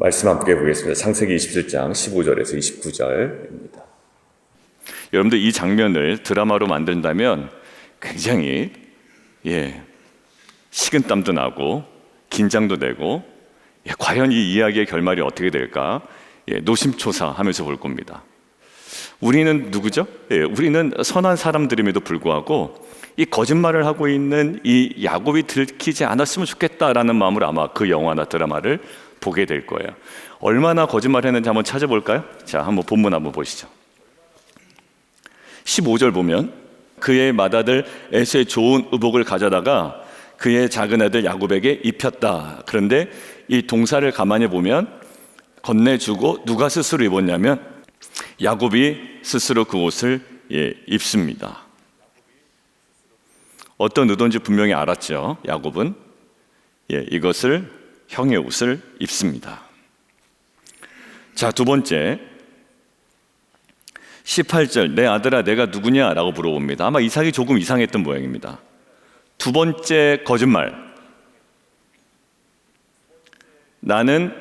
말씀 함께 보겠습니다. 창세기 27장 15절에서 29절입니다. 여러분들 이 장면을 드라마로 만든다면 굉장히 식은땀도 나고 긴장도 되고 과연 이 이야기의 결말이 어떻게 될까 노심초사하면서 볼 겁니다. 우리는 누구죠? 우리는 선한 사람들임에도 불구하고 이 거짓말을 하고 있는 이 야곱이 들키지 않았으면 좋겠다라는 마음으로 아마 그 영화나 드라마를 보게 될 거예요. 얼마나 거짓말했는지 한번 찾아볼까요? 자, 한번 본문 한번 보시죠. 15절 보면 그의 맏아들 에서의 좋은 의복을 가져다가 그의 작은 아들 야곱에게 입혔다. 그런데 이 동사를 가만히 보면 건네주고 누가 스스로 입었냐면 야곱이 스스로 그 옷을 입습니다. 어떤 의도인지 분명히 알았죠. 야곱은 이것을 형의 옷을 입습니다. 자, 두 번째 18절 내 아들아 내가 누구냐 라고 물어봅니다. 아마 이삭이 조금 이상했던 모양입니다. 두 번째 거짓말, 나는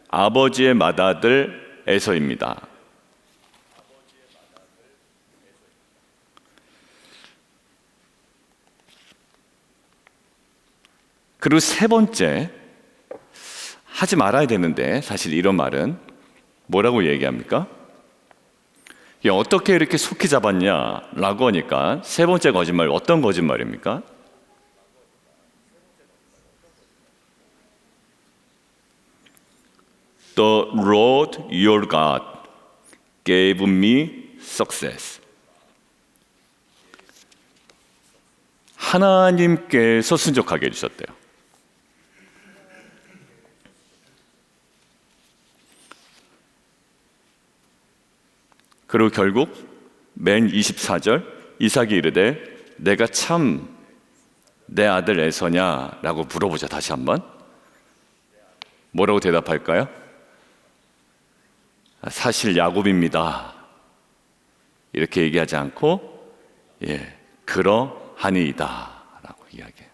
아버지의 맏아들 에서입니다. 그리고 세 번째, 하지 말아야 되는데 사실 이런 말은 뭐라고 얘기합니까? 어떻게 이렇게 속히 잡았냐라고 하니까 세 번째 거짓말, 어떤 거짓말입니까? The Lord your God gave me success. 하나님께서 순적하게 해주셨대요. 그리고 결국 맨 24절 이삭이 이르되 내가 참 내 아들 에서냐 라고 물어보자. 다시 한번 뭐라고 대답할까요? 사실 야곱입니다 이렇게 얘기하지 않고 그러하니이다 라고 이야기해요.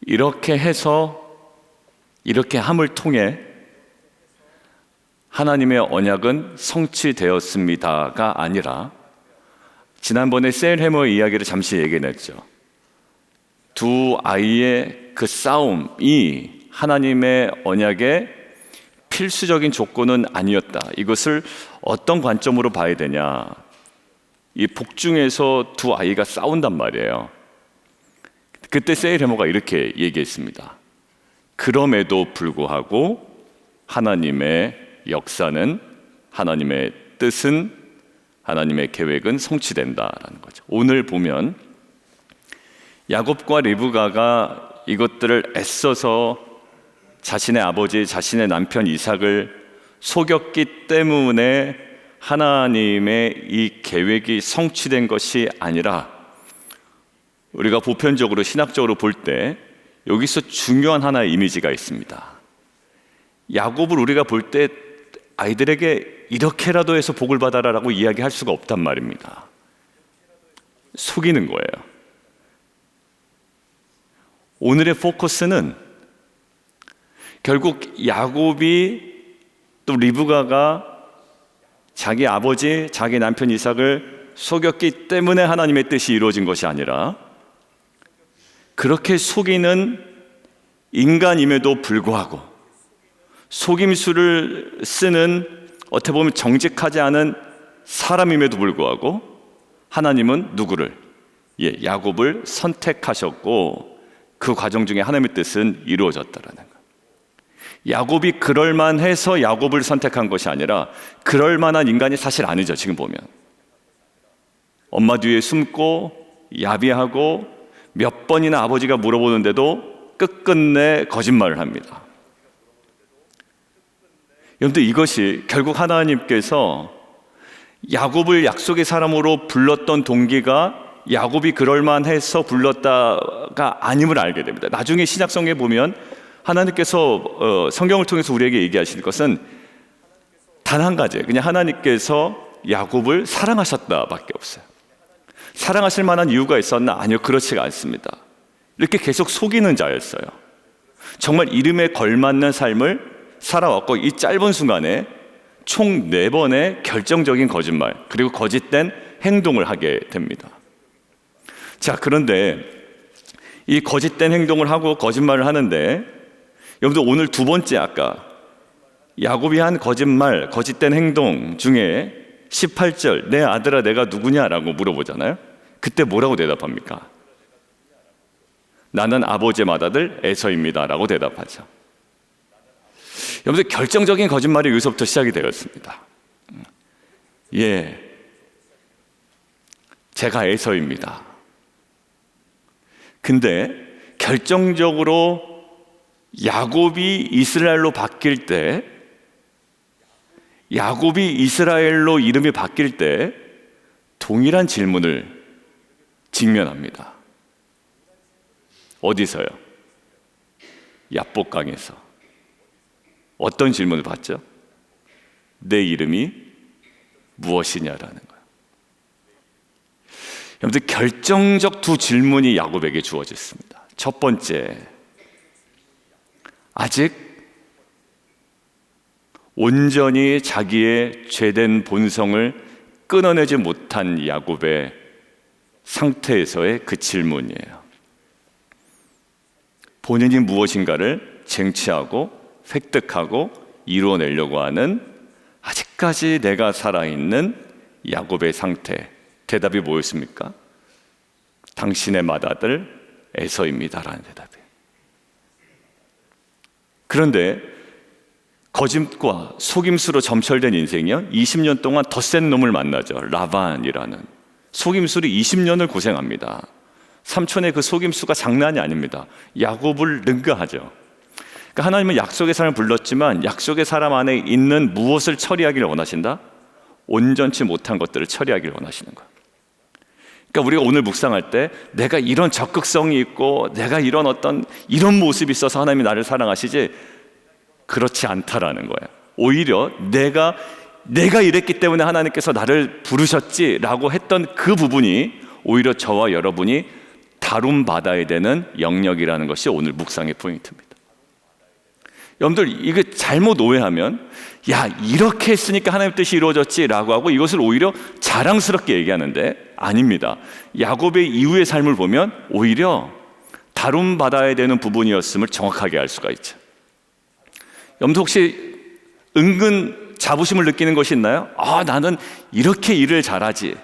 이렇게 해서 이렇게 함을 통해 하나님의 언약은 성취되었습니다가 아니라 지난번에 셀 해머의 이야기를 잠시 얘기했죠. 두 아이의 그 싸움이 하나님의 언약의 필수적인 조건은 아니었다. 이것을 어떤 관점으로 봐야 되냐. 이 북중에서 두 아이가 싸운단 말이에요. 그때 셀 해머가 이렇게 얘기했습니다. 그럼에도 불구하고 하나님의 역사는, 하나님의 뜻은, 하나님의 계획은 성취된다라는 거죠. 오늘 보면 야곱과 리브가가 이것들을 애써서 자신의 아버지, 자신의 남편 이삭을 속였기 때문에 하나님의 이 계획이 성취된 것이 아니라 우리가 보편적으로 신학적으로 볼 때 여기서 중요한 하나의 이미지가 있습니다. 야곱을 우리가 볼 때 아이들에게 이렇게라도 해서 복을 받아라라고 이야기할 수가 없단 말입니다. 속이는 거예요. 오늘의 포커스는 결국 야곱이 또 리브가가 자기 아버지, 자기 남편 이삭을 속였기 때문에 하나님의 뜻이 이루어진 것이 아니라 그렇게 속이는 인간임에도 불구하고 속임수를 쓰는 어떻게 보면 정직하지 않은 사람임에도 불구하고 하나님은 누구를? 야곱을 선택하셨고 그 과정 중에 하나님의 뜻은 이루어졌다라는 거예요. 야곱이 그럴만해서 야곱을 선택한 것이 아니라 그럴만한 인간이 사실 아니죠. 지금 보면 엄마 뒤에 숨고 야비하고 몇 번이나 아버지가 물어보는데도 끝끝내 거짓말을 합니다. 여러분들 이것이 결국 하나님께서 야곱을 약속의 사람으로 불렀던 동기가 야곱이 그럴만해서 불렀다가 아님을 알게 됩니다. 나중에 신약성경에 보면 하나님께서 성경을 통해서 우리에게 얘기하시는 것은 단 한 가지, 그냥 하나님께서 야곱을 사랑하셨다밖에 없어요. 사랑하실 만한 이유가 있었나? 아니요, 그렇지가 않습니다. 이렇게 계속 속이는 자였어요. 정말 이름에 걸맞는 삶을 살아왔고, 이 짧은 순간에 총 4번의 결정적인 거짓말, 그리고 거짓된 행동을 하게 됩니다. 자, 그런데 이 거짓된 행동을 하고 거짓말을 하는데, 여러분들 오늘 두 번째, 아까 야곱이 한 거짓말, 거짓된 행동 중에 18절, 내 아들아 내가 누구냐라고 물어보잖아요. 그때 뭐라고 대답합니까? 나는 아버지의 맏아들 에서입니다 라고 대답하죠. 여러분들 결정적인 거짓말이 여기서부터 시작이 되었습니다. 예, 제가 에서입니다. 근데 결정적으로 야곱이 이스라엘로 바뀔 때, 야곱이 이스라엘로 이름이 바뀔 때 동일한 질문을 직면합니다. 어디서요? 야복강에서. 어떤 질문을 받죠? 내 이름이 무엇이냐라는 거예요. 여러분들 결정적 두 질문이 야곱에게 주어졌습니다. 첫 번째, 아직 온전히 자기의 죄된 본성을 끊어내지 못한 야곱의 상태에서의 그 질문이에요. 본인이 무엇인가를 쟁취하고 획득하고 이루어내려고 하는 아직까지 내가 살아있는 야곱의 상태. 대답이 뭐였습니까? 당신의 맏아들 에서입니다라는 대답이에요. 그런데 거짓과 속임수로 점철된 인생이요, 20년 동안 더 센 놈을 만나죠. 라반이라는. 속임수로 20년을 고생합니다. 삼촌의 그 속임수가 장난이 아닙니다. 야곱을 능가하죠. 그러니까 하나님은 약속의 사람을 불렀지만 약속의 사람 안에 있는 무엇을 처리하기를 원하신다? 온전치 못한 것들을 처리하기를 원하시는 거예요. 그러니까 우리가 오늘 묵상할 때 내가 이런 적극성이 있고 내가 이런 이런 모습이 있어서 하나님이 나를 사랑하시지, 그렇지 않다라는 거예요. 오히려 내가 이랬기 때문에 하나님께서 나를 부르셨지라고 했던 그 부분이 오히려 저와 여러분이 다룸받아야 되는 영역이라는 것이 오늘 묵상의 포인트입니다. 여러분들 이게 잘못 오해하면 야, 이렇게 했으니까 하나님 뜻이 이루어졌지라고 하고 이것을 오히려 자랑스럽게 얘기하는데 아닙니다. 야곱의 이후의 삶을 보면 오히려 다룸받아야 되는 부분이었음을 정확하게 알 수가 있죠. 여러분들 혹시 은근 자부심을 느끼는 것이 있나요? 아, 나는 이렇게 일을 잘하지.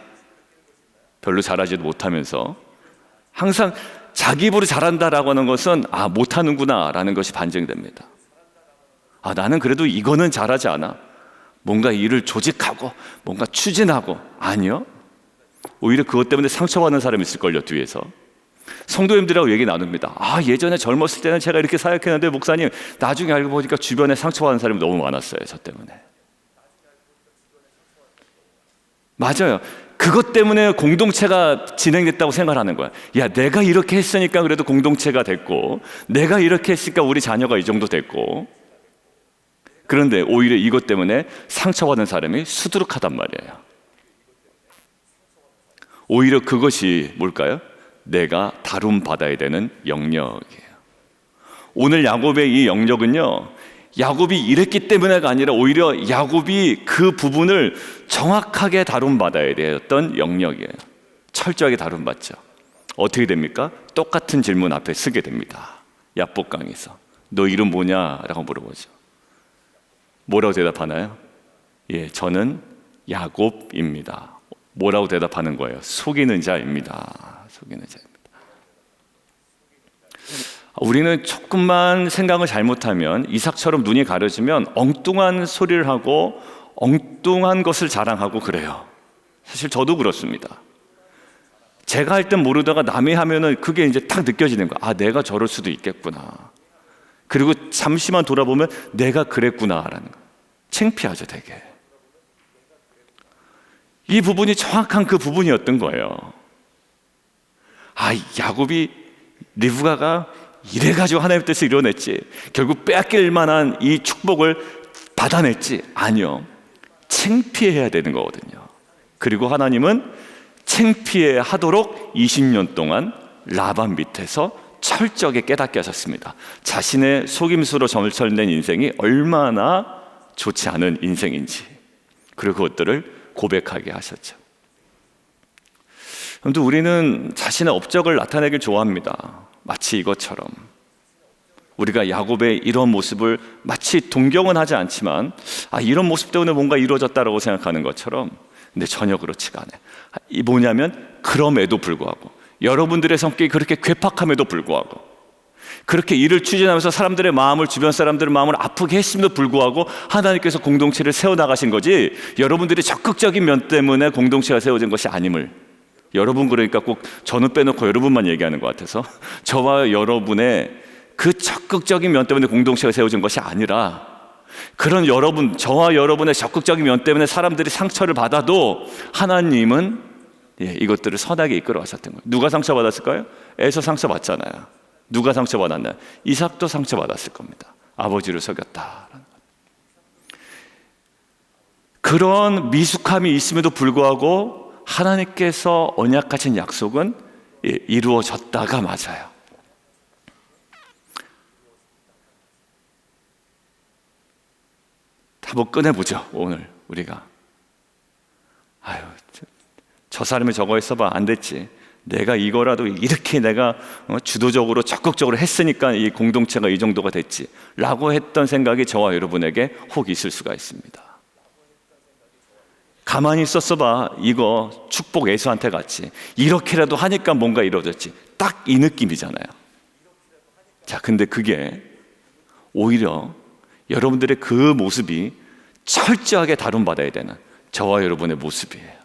별로 잘하지도 못하면서 항상 자기 입으로 잘한다라고 하는 것은 아, 못하는구나 라는 것이 반증됩니다. 아, 나는 그래도 이거는 잘하지 않아. 뭔가 일을 조직하고 뭔가 추진하고. 아니요, 오히려 그것 때문에 상처받는 사람이 있을걸요. 뒤에서 성도님들하고 얘기 나눕니다. 아, 예전에 젊었을 때는 제가 이렇게 사역했는데 목사님, 나중에 알고 보니까 주변에 상처받는 사람이 너무 많았어요. 저 때문에. 맞아요. 그것 때문에 공동체가 진행됐다고 생각하는 거야. 야, 내가 이렇게 했으니까 그래도 공동체가 됐고, 내가 이렇게 했으니까 우리 자녀가 이 정도 됐고. 그런데 오히려 이것 때문에 상처받는 사람이 수두룩하단 말이에요. 오히려 그것이 뭘까요? 내가 다룸받아야 되는 영역이에요. 오늘 야곱의 이 영역은요, 야곱이 이랬기 때문에가 아니라 오히려 야곱이 그 부분을 정확하게 다룸받아야 되었던 영역이에요. 철저하게 다룸받죠. 어떻게 됩니까? 똑같은 질문 앞에 서게 됩니다. 야복강에서 너 이름 뭐냐? 라고 물어보죠. 뭐라고 대답하나요? 예, 저는 야곱입니다. 뭐라고 대답하는 거예요? 속이는 자입니다. 속이는 자입니다. 우리는 조금만 생각을 잘못하면, 이삭처럼 눈이 가려지면 엉뚱한 소리를 하고 엉뚱한 것을 자랑하고 그래요. 사실 저도 그렇습니다. 제가 할 땐 모르다가 남이 하면은 그게 이제 딱 느껴지는 거야. 아, 내가 저럴 수도 있겠구나. 그리고 잠시만 돌아보면 내가 그랬구나라는 거. 창피하죠, 되게. 이 부분이 정확한 그 부분이었던 거예요. 아, 야곱이, 리브가가 이래가지고 하나님의 뜻을 이뤄냈지, 결국 빼앗길 만한 이 축복을 받아냈지. 아니요, 창피해야 되는 거거든요. 그리고 하나님은 창피해 하도록 20년 동안 라반 밑에서 철저하게 깨닫게 하셨습니다. 자신의 속임수로 점철된 인생이 얼마나 좋지 않은 인생인지, 그리고 그것들을 고백하게 하셨죠. 그런데 우리는 자신의 업적을 나타내길 좋아합니다. 마치 이것처럼 우리가 야곱의 이런 모습을 마치 동경은 하지 않지만 이런 모습 때문에 뭔가 이루어졌다라고 생각하는 것처럼, 근데 전혀 그렇지가 않아요. 이 뭐냐면 그럼에도 불구하고, 여러분들의 성격이 그렇게 괴팍함에도 불구하고, 그렇게 일을 추진하면서 사람들의 마음을, 주변 사람들의 마음을 아프게 했음에도 불구하고 하나님께서 공동체를 세워나가신 거지, 여러분들이 적극적인 면 때문에 공동체가 세워진 것이 아님을, 여러분, 그러니까 꼭 저는 빼놓고 여러분만 얘기하는 것 같아서, 저와 여러분의 그 적극적인 면 때문에 공동체가 세워진 것이 아니라, 그런 여러분, 저와 여러분의 적극적인 면 때문에 사람들이 상처를 받아도 하나님은 이것들을 선하게 이끌어 가셨던 거예요. 누가 상처받았을까요? 에서 상처받잖아요. 누가 상처받았나요? 이삭도 상처받았을 겁니다. 아버지를 속였다. 그런 미숙함이 있음에도 불구하고 하나님께서 언약하신 약속은 이루어졌다가 맞아요. 한번 꺼내보죠. 오늘 우리가 저 사람이 저거 했어봐 안 됐지, 내가 이거라도 이렇게 내가 주도적으로 적극적으로 했으니까 이 공동체가 이 정도가 됐지 라고 했던 생각이 저와 여러분에게 혹 있을 수가 있습니다. 가만히 있었어봐, 이거 축복 에서한테 갔지, 이렇게라도 하니까 뭔가 이루어졌지, 딱 이 느낌이잖아요. 자, 근데 그게 오히려 여러분들의 그 모습이 철저하게 다룬받아야 되는 저와 여러분의 모습이에요.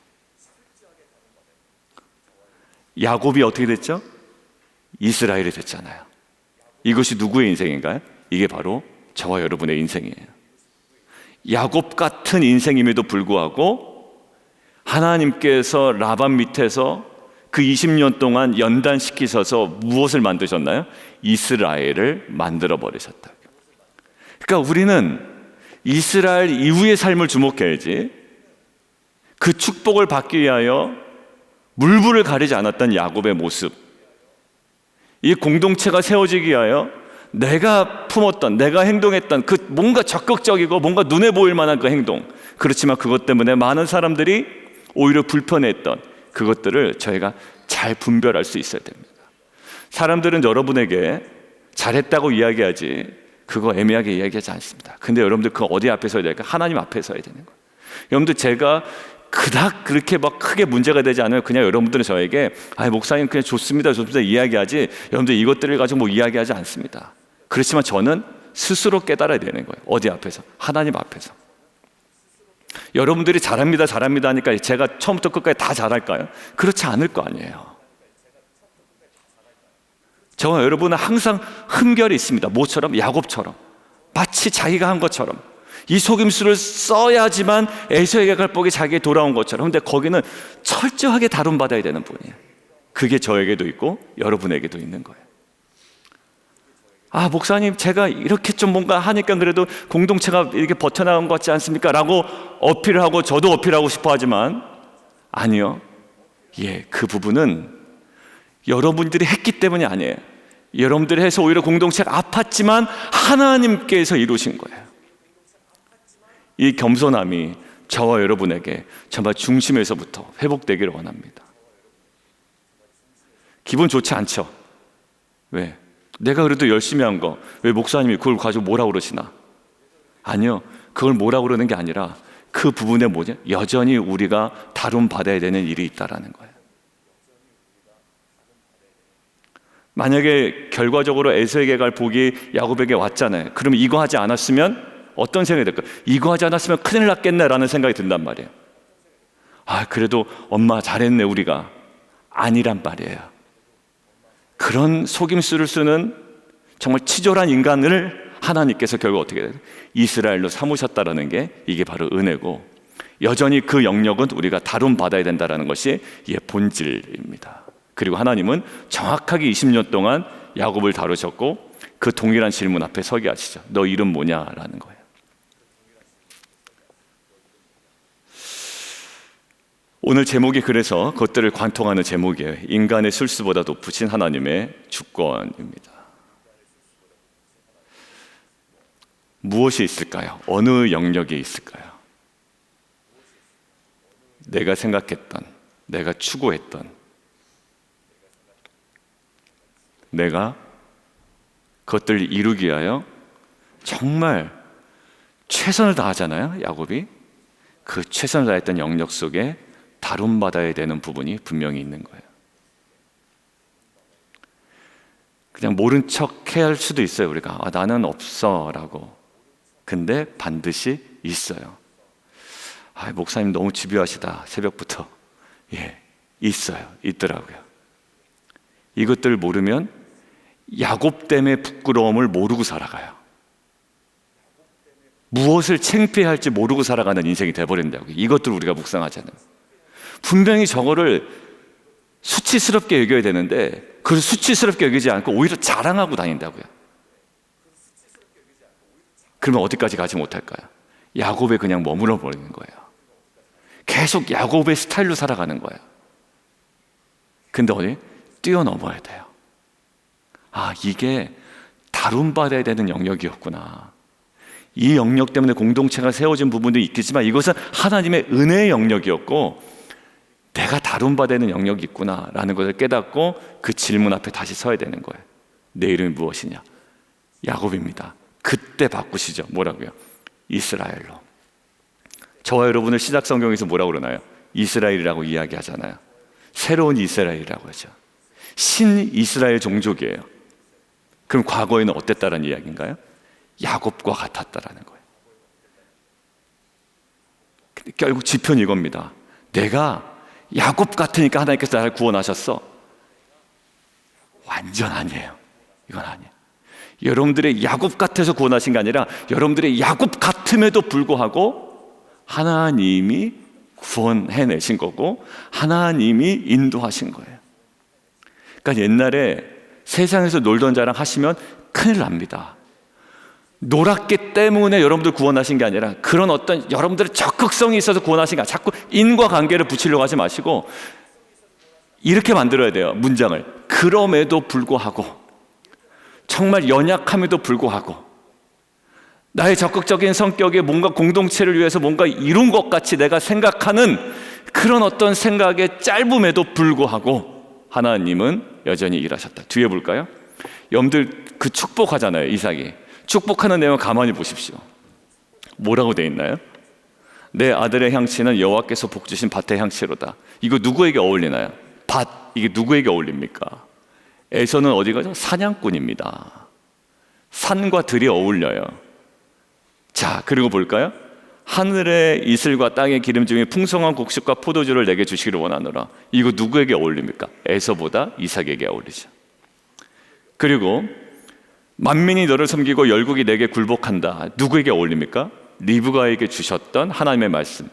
야곱이 어떻게 됐죠? 이스라엘이 됐잖아요. 이것이 누구의 인생인가요? 이게 바로 저와 여러분의 인생이에요. 야곱 같은 인생임에도 불구하고 하나님께서 라반 밑에서 그 20년 동안 연단시키셔서 무엇을 만드셨나요? 이스라엘을 만들어 버리셨다. 그러니까 우리는 이스라엘 이후의 삶을 주목해야지, 그 축복을 받기 위하여 물불을 가리지 않았던 야곱의 모습, 이 공동체가 세워지기 위하여 내가 품었던, 내가 행동했던 그 뭔가 적극적이고 뭔가 눈에 보일 만한 그 행동, 그렇지만 그것 때문에 많은 사람들이 오히려 불편해했던 그것들을 저희가 잘 분별할 수 있어야 됩니다. 사람들은 여러분에게 잘했다고 이야기하지 그거 애매하게 이야기하지 않습니다. 근데 여러분들 그 어디 앞에 서야 될까? 하나님 앞에 서야 되는 거예요. 여러분들, 제가 그닥 그렇게 막 크게 문제가 되지 않으면 그냥 여러분들은 저에게 목사님 그냥 좋습니다 이야기하지, 여러분들 이것들을 가지고 뭐 이야기하지 않습니다. 그렇지만 저는 스스로 깨달아야 되는 거예요. 어디 앞에서? 하나님 앞에서. 여러분들이 잘합니다 하니까 제가 처음부터 끝까지 다 잘할까요? 그렇지 않을 거 아니에요. 저와 여러분은 항상 흠결이 있습니다. 뭐처럼? 야곱처럼, 마치 자기가 한 것처럼 이 속임수를 써야지만 에서의 계갈복이 자기에게 돌아온 것처럼. 근데 거기는 철저하게 다룬받아야 되는 분이에요. 그게 저에게도 있고 여러분에게도 있는 거예요. 목사님 제가 이렇게 좀 뭔가 하니까 그래도 공동체가 이렇게 버텨나간 것 같지 않습니까? 라고 어필을 하고 저도 어필하고 싶어 하지만 아니요, 그 부분은 여러분들이 했기 때문이 아니에요. 여러분들이 해서 오히려 공동체가 아팠지만 하나님께서 이루신 거예요. 이 겸손함이 저와 여러분에게 정말 중심에서부터 회복되기를 원합니다. 기분 좋지 않죠? 왜? 내가 그래도 열심히 한 거 왜 목사님이 그걸 가지고 뭐라 그러시나? 아니요, 그걸 뭐라 그러는 게 아니라 그 부분에 뭐냐? 여전히 우리가 다룬받아야 되는 일이 있다라는 거예요. 만약에 결과적으로 에서에게 갈 복이 야곱에게 왔잖아요. 그럼 이거 하지 않았으면 어떤 생각이 들까요? 이거 하지 않았으면 큰일 났겠네 라는 생각이 든단 말이에요. 그래도 엄마 잘했네 우리가, 아니란 말이에요. 그런 속임수를 쓰는 정말 치졸한 인간을 하나님께서 결국 어떻게 돼요? 이스라엘로 삼으셨다라는 게 이게 바로 은혜고, 여전히 그 영역은 우리가 다룬받아야 된다는 것이 본질입니다. 그리고 하나님은 정확하게 20년 동안 야곱을 다루셨고 그 동일한 질문 앞에 서게 하시죠. 너 이름 뭐냐라는 거예요. 오늘 제목이 그래서 그것들을 관통하는 제목이에요. 인간의 술수보다 높으신 하나님의 주권입니다. 무엇이 있을까요? 어느 영역에 있을까요? 내가 생각했던, 내가 추구했던, 내가 그것들을 이루기 위하여 정말 최선을 다하잖아요, 야곱이. 그 최선을 다했던 영역 속에 다룬받아야 되는 부분이 분명히 있는 거예요. 그냥 모른 척 해야 할 수도 있어요, 우리가. 나는 없어 라고. 근데 반드시 있어요. 목사님 너무 집요하시다, 새벽부터. 있어요, 있더라고요. 이것들을 모르면 야곱 때문에 부끄러움을 모르고 살아가요. 무엇을 창피해야 할지 모르고 살아가는 인생이 돼버린다고요. 이것들 우리가 묵상하잖아요. 분명히 저거를 수치스럽게 여겨야 되는데 그걸 수치스럽게 여기지 않고 오히려 자랑하고 다닌다고요. 그러면 어디까지 가지 못할까요? 야곱에 그냥 머물러 버리는 거예요. 계속 야곱의 스타일로 살아가는 거예요. 근데 어디? 뛰어넘어야 돼요. 이게 다룬받아야 되는 영역이었구나. 이 영역 때문에 공동체가 세워진 부분도 있겠지만 이것은 하나님의 은혜의 영역이었고 내가 다룬받아야 되는 영역이 있구나 라는 것을 깨닫고 그 질문 앞에 다시 서야 되는 거예요. 내 이름이 무엇이냐? 야곱입니다. 그때 바꾸시죠. 뭐라고요? 이스라엘로. 저와 여러분을 시작 성경에서 뭐라고 그러나요? 이스라엘이라고 이야기하잖아요. 새로운 이스라엘이라고 하죠. 신 이스라엘 종족이에요. 그럼 과거에는 어땠다는 이야기인가요? 야곱과 같았다라는 거예요. 근데 결국 지표는 이겁니다. 내가 야곱 같으니까 하나님께서 나를 구원하셨어. 완전 아니에요. 이건 아니에요. 여러분들의 야곱 같아서 구원하신 게 아니라 여러분들의 야곱 같음에도 불구하고 하나님이 구원해내신 거고 하나님이 인도하신 거예요. 그러니까 옛날에 세상에서 놀던 자랑 하시면 큰일 납니다. 놀았기 때문에 여러분들 구원하신 게 아니라 그런 어떤 여러분들의 적극성이 있어서 구원하신 게 아니라 자꾸 인과관계를 붙이려고 하지 마시고 이렇게 만들어야 돼요. 문장을. 그럼에도 불구하고, 정말 연약함에도 불구하고 나의 적극적인 성격에 뭔가 공동체를 위해서 뭔가 이룬 것 같이 내가 생각하는 그런 어떤 생각의 짧음에도 불구하고 하나님은 여전히 일하셨다. 뒤에 볼까요? 여러분들 그 축복하잖아요. 이삭이 축복하는 내용 가만히 보십시오. 뭐라고 돼 있나요? 내 아들의 향치는 여호와께서 복 주신 밭의 향치로다. 이거 누구에게 어울리나요? 밭, 이게 누구에게 어울립니까? 에서는 어디 가죠? 사냥꾼입니다. 산과 들이 어울려요. 자, 그리고 볼까요? 하늘의 이슬과 땅의 기름 중에 풍성한 곡식과 포도주를 내게 주시기를 원하노라. 이거 누구에게 어울립니까? 에서보다 이삭에게 어울리죠. 그리고 만민이 너를 섬기고 열국이 내게 굴복한다. 누구에게 어울립니까? 리브가에게 주셨던 하나님의 말씀,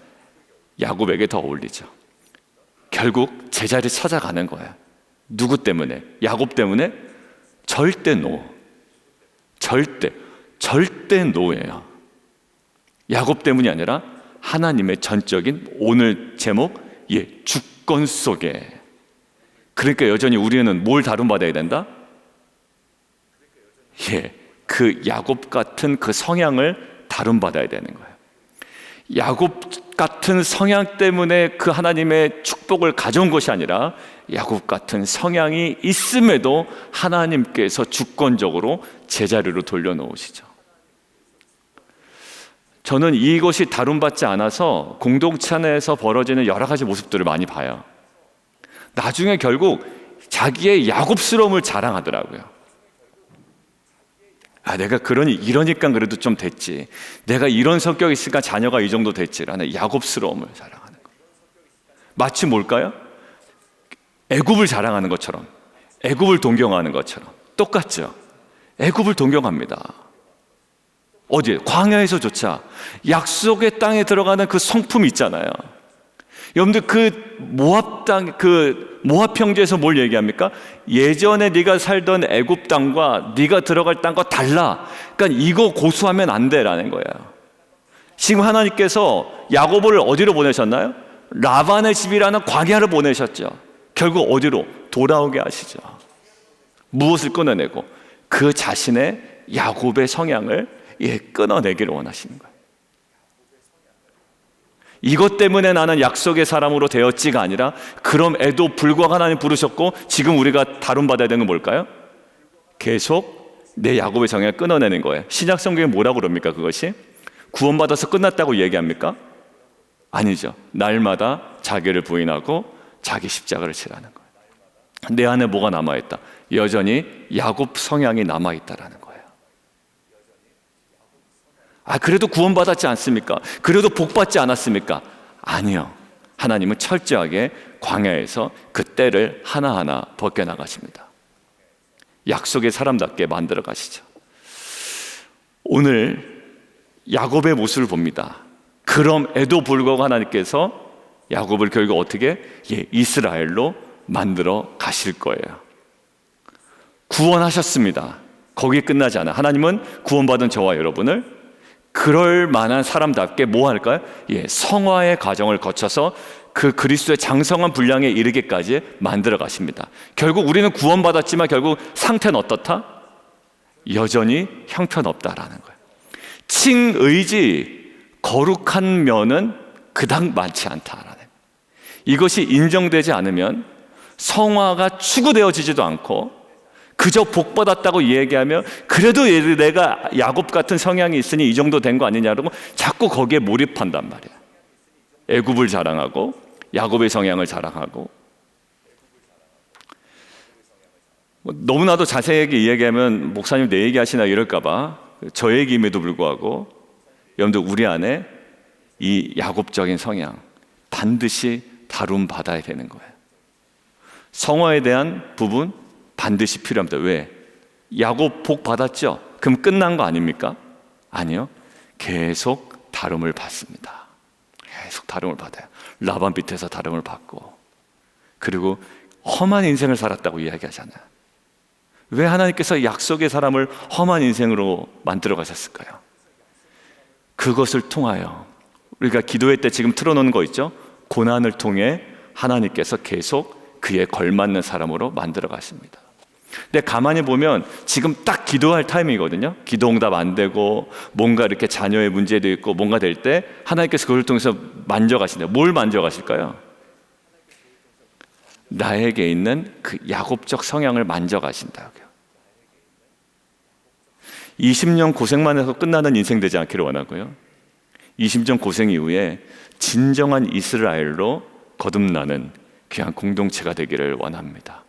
야곱에게 더 어울리죠. 결국 제자리 찾아가는 거예요. 누구 때문에? 야곱 때문에? 절대 노. 절대 노예요. 야곱 때문이 아니라 하나님의 전적인, 오늘 제목, 주권 속에. 그러니까 여전히 우리는 뭘 다룬받아야 된다? 그 야곱 같은 그 성향을 다룬받아야 되는 거예요. 야곱 같은 성향 때문에 그 하나님의 축복을 가져온 것이 아니라 야곱 같은 성향이 있음에도 하나님께서 주권적으로 제자리로 돌려놓으시죠. 저는 이것이 다룬받지 않아서 공동체 안에서 벌어지는 여러 가지 모습들을 많이 봐요. 나중에 결국 자기의 야곱스러움을 자랑하더라고요. 내가 이러니까 그래도 좀 됐지. 내가 이런 성격이 있으니까 자녀가 이 정도 됐지라는 야곱스러움을 자랑하는 거예요. 마치 뭘까요? 애굽을 자랑하는 것처럼, 애굽을 동경하는 것처럼 똑같죠. 애굽을 동경합니다. 어디에? 광야에서조차 약속의 땅에 들어가는 그 성품이 있잖아요. 여러분들 그 모압 땅, 그 모압 평지에서 뭘 얘기합니까? 예전에 네가 살던 애굽 땅과 네가 들어갈 땅과 달라. 그러니까 이거 고수하면 안 돼라는 거예요. 지금 하나님께서 야곱을 어디로 보내셨나요? 라반의 집이라는 광야를 보내셨죠. 결국 어디로? 돌아오게 하시죠. 무엇을 끊어내고? 그 자신의 야곱의 성향을 끊어내기를 원하시는 거예요. 이것 때문에 나는 약속의 사람으로 되었지가 아니라 그럼에도 불구하고 하나님 부르셨고 지금 우리가 다룬받아야 되는 건 뭘까요? 계속 내 야곱의 성향을 끊어내는 거예요. 신약 성경에 뭐라고 그럽니까? 그것이 구원받아서 끝났다고 얘기합니까? 아니죠. 날마다 자기를 부인하고 자기 십자가를 지라는 거예요. 내 안에 뭐가 남아있다? 여전히 야곱 성향이 남아있다라는 거예요. 그래도 구원받았지 않습니까? 그래도 복받지 않았습니까? 아니요. 하나님은 철저하게 광야에서 그 때를 하나하나 벗겨나가십니다. 약속의 사람답게 만들어 가시죠. 오늘 야곱의 모습을 봅니다. 그럼에도 불구하고 하나님께서 야곱을 결국 어떻게? 이스라엘로 만들어 가실 거예요. 구원하셨습니다. 거기에 끝나지 않아. 하나님은 구원받은 저와 여러분을 그럴 만한 사람답게 뭐 할까요? 성화의 과정을 거쳐서 그 그리스도의 장성한 분량에 이르기까지 만들어 가십니다. 결국 우리는 구원받았지만 결국 상태는 어떻다? 여전히 형편없다라는 거예요. 칭의지 거룩한 면은 그닥 많지 않다라는, 이것이 인정되지 않으면 성화가 추구되어지지도 않고 그저 복받았다고 얘기하며 그래도 내가 야곱 같은 성향이 있으니 이 정도 된 거 아니냐고 자꾸 거기에 몰입한단 말이야. 애굽을 자랑하고 야곱의 성향을 자랑하고, 너무나도 자세하게 이야기하면 목사님 내 얘기하시나 이럴까 봐 저 얘기임에도 불구하고 여러분들 우리 안에 이 야곱적인 성향 반드시 다룸받아야 되는 거예요. 성화에 대한 부분 반드시 필요합니다. 왜? 야곱 복 받았죠? 그럼 끝난 거 아닙니까? 아니요. 계속 다름을 받습니다. 계속 다름을 받아요. 라반 밑에서 다름을 받고, 그리고 험한 인생을 살았다고 이야기하잖아요. 왜 하나님께서 약속의 사람을 험한 인생으로 만들어 가셨을까요? 그것을 통하여 우리가 기도회 때 지금 틀어놓은 거 있죠? 고난을 통해 하나님께서 계속 그에 걸맞는 사람으로 만들어 가십니다. 근데 가만히 보면 지금 딱 기도할 타이밍이거든요. 기도 응답 안 되고 뭔가 이렇게 자녀의 문제도 있고 뭔가 될 때 하나님께서 그걸 통해서 만져가신다. 뭘 만져가실까요? 나에게 있는 그 야곱적 성향을 만져가신다고요. 20년 고생만 해서 끝나는 인생 되지 않기를 원하고요, 20년 고생 이후에 진정한 이스라엘로 거듭나는 귀한 공동체가 되기를 원합니다.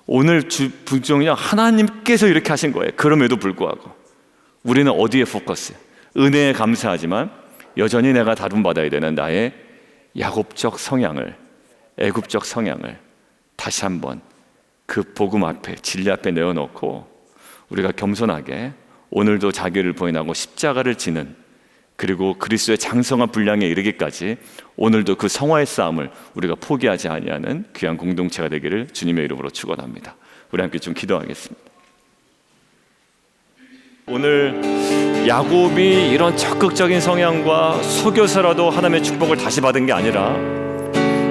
오늘 분명히 하나님께서 이렇게 하신 거예요. 그럼에도 불구하고 우리는 어디에 포커스? 은혜에 감사하지만 여전히 내가 다룸받아야 되는 나의 야곱적 성향을, 애굽적 성향을 다시 한번 그 복음 앞에, 진리 앞에 내어놓고 우리가 겸손하게 오늘도 자기를 부인하고 십자가를 지는, 그리고 그리스도의 장성한 분량에 이르기까지 오늘도 그 성화의 싸움을 우리가 포기하지 아니하는 귀한 공동체가 되기를 주님의 이름으로 축원합니다. 우리 함께 좀 기도하겠습니다. 오늘 야곱이 이런 적극적인 성향과 속여서라도 하나님의 축복을 다시 받은 게 아니라,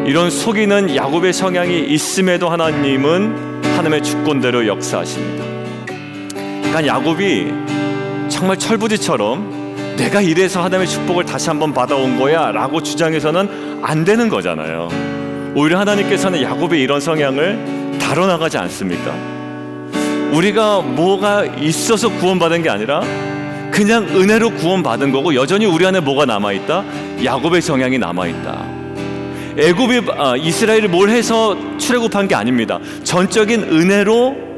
이런 속이는 야곱의 성향이 있음에도 하나님은 하나님의 주권대로 역사하십니다. 그러니까 야곱이 정말 철부지처럼 내가 이래서 하나님의 축복을 다시 한번 받아온 거야 라고 주장해서는 안 되는 거잖아요. 오히려 하나님께서는 야곱의 이런 성향을 다뤄나가지 않습니까? 우리가 뭐가 있어서 구원받은 게 아니라 그냥 은혜로 구원받은 거고, 여전히 우리 안에 뭐가 남아있다? 야곱의 성향이 남아있다. 애굽이 이스라엘이 뭘 해서 출애굽한 게 아닙니다. 전적인 은혜로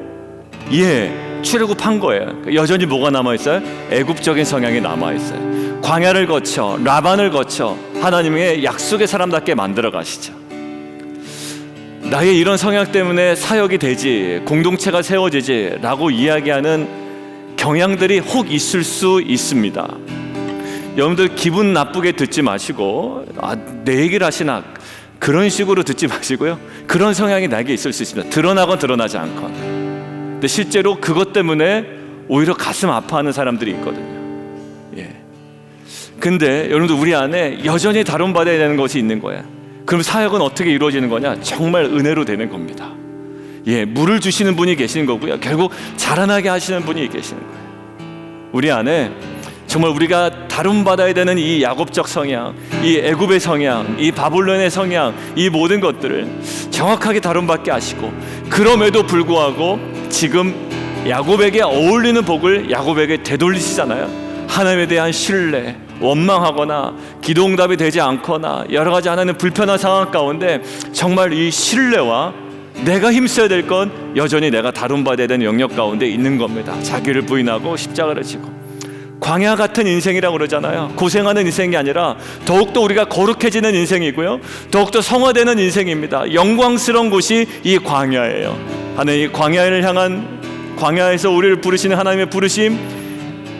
출애굽한 거예요. 여전히 뭐가 남아있어요? 애굽적인 성향이 남아있어요. 광야를 거쳐 라반을 거쳐 하나님의 약속의 사람답게 만들어 가시죠. 나의 이런 성향 때문에 사역이 되지, 공동체가 세워지지 라고 이야기하는 경향들이 혹 있을 수 있습니다. 여러분들 기분 나쁘게 듣지 마시고 내 얘기를 하시나 그런 식으로 듣지 마시고요, 그런 성향이 나에게 있을 수 있습니다. 드러나건 드러나지 않건. 근데 실제로 그것 때문에 오히려 가슴 아파하는 사람들이 있거든요. 근데 여러분들 우리 안에 여전히 다룬받아야 되는 것이 있는 거야. 그럼 사역은 어떻게 이루어지는 거냐? 정말 은혜로 되는 겁니다. 예, 물을 주시는 분이 계시는 거고요. 결국 자라나게 하시는 분이 계시는 거예요. 우리 안에 정말 우리가 다룬받아야 되는 이 야곱적 성향, 이 애굽의 성향, 이 바벨론의 성향, 이 모든 것들을 정확하게 다룬받게 하시고, 그럼에도 불구하고 지금 야곱에게 어울리는 복을 야곱에게 되돌리시잖아요. 하나님에 대한 신뢰, 원망하거나 기도응답이 되지 않거나 여러 가지 하나는 불편한 상황 가운데 정말 이 신뢰와 내가 힘써야 될 건 여전히 내가 다룬받아야 되는 영역 가운데 있는 겁니다. 자기를 부인하고 십자가를 지고. 광야 같은 인생이라고 그러잖아요. 고생하는 인생이 아니라 더욱더 우리가 거룩해지는 인생이고요, 더욱더 성화되는 인생입니다. 영광스러운 곳이 이 광야예요. 하나님, 이 광야를 향한, 광야에서 우리를 부르시는 하나님의 부르심,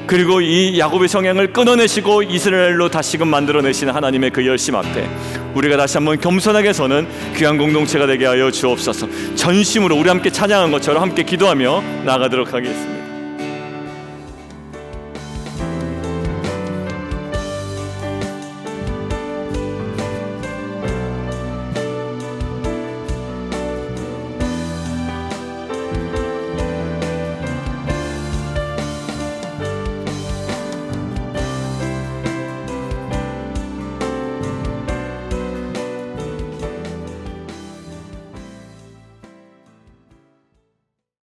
그리고 이 야곱의 성향을 끊어내시고 이스라엘로 다시금 만들어내시는 하나님의 그 열심 앞에 우리가 다시 한번 겸손하게 서는 귀한 공동체가 되게 하여 주옵소서. 전심으로 우리 함께 찬양한 것처럼 함께 기도하며 나아가도록 하겠습니다.